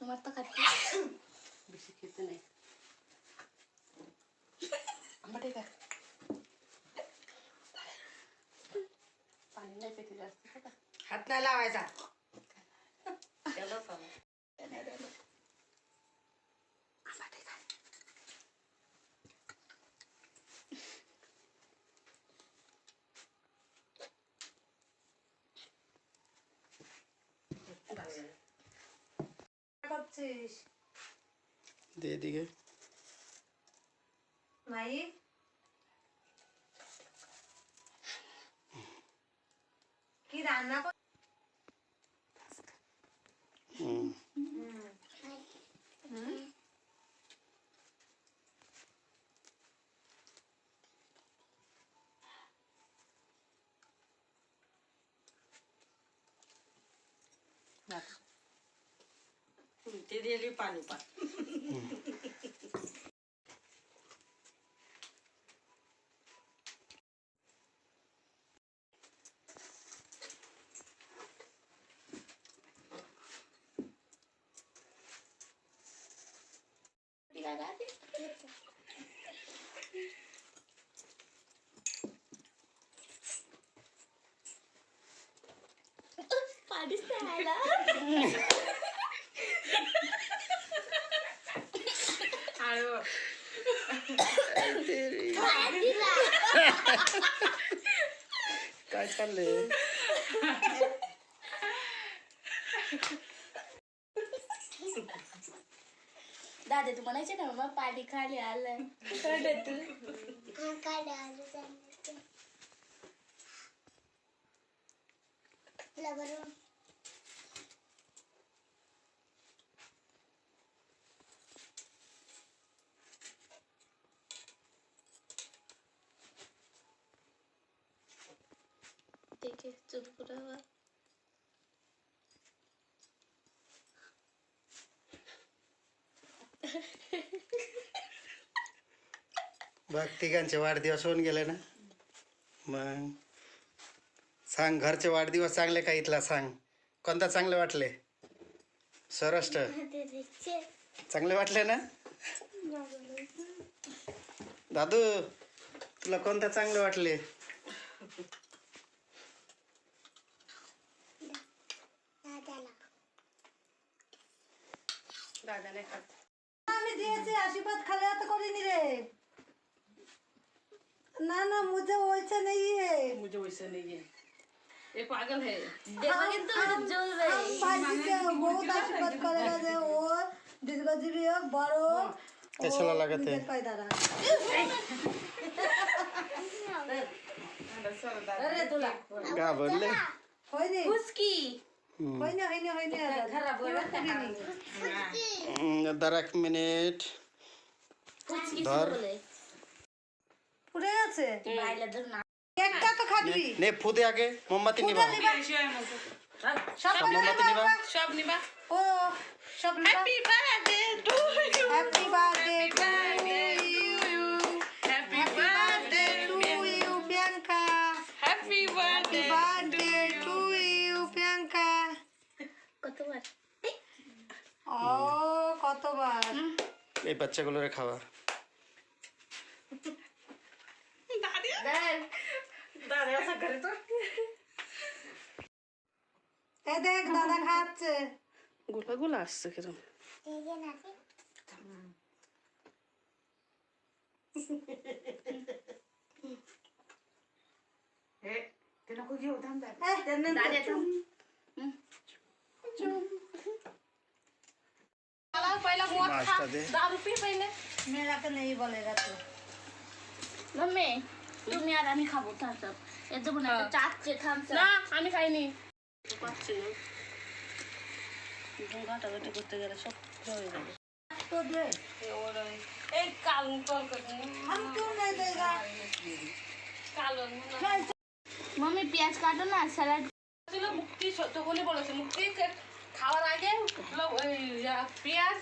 তোমার তো খাচ্ছি বেশি খেতে নেই আমার ঠিক আছে पाणी नाही पेते जास्त हात नाही लावायचा दे दिगे नाही की रान्ना ते दिली पाणी पा पाणीच नाही आला काय चाललंय दादा तू म्हणायचे ना मग पाणी खाली आलं ठीक आहे चुप पुरावा बघ तिघांचे वाढदिवस होऊन गेले ना मग सांग घरचे वाढदिवस चांगले का इथला सांग कोणता चांगले वाटले सरष्ट चांगले वाटले ना दादू तुला कोणता चांगले वाटले दादाने खात আমি দিয়েছি আশীর্বাদ খালে এত করিনি রে ना ना मुझे वैसा नहीं है मुझे वैसा नहीं है ये पागल है देखो कितना जल रही हम भाई के बहुत आशीर्वाद करेगा जे वो दीर्घजीवी हो बड़ो कैसा लगा थे अरे तुला का बोलले होय नहीं उसकी होय नहीं खराब हो जरा एक मिनिट उसकी धर। बोले पुढे আছে बायला धर ना একটা তো খাবি ने फुदे आगे मोमबत्ती निभा সব मोमबत्ती निभा सब निभा ও সব happy birthday to you happy birthday to you happy birthday to you Priyanka happy birthday birthday to you Priyanka কতবার ও কতবার এই বাচ্চাগুলোরে খাওয়া दादा ऐसा करे तो এ দেখ দাদা খাচ্ছে गुला गुला असतं किरण हे ते नको घेऊ थांब दादा तुम मला पहिला गोवा नाश्ता दे दारू पी पहिले मेरा के नहीं बोलेगा तू मम्मी तुम्ही আর আমি খাবো থামস আপ এত মনে একটা চাচ্ছে থামস না আপ আমি খাইনি পাচ্ছি না ঘাটাঘাটি করতে গেলে সব হয়ে যাবে तो दे এই কাল তরকারি हम क्यों नहीं देगा কালো मम्मी পেঁয়াজ কাটো না স্যালাড ছিল মুক্তি তখনই বলেছে মুক্তি খাওয়ার আগে পেঁয়াজ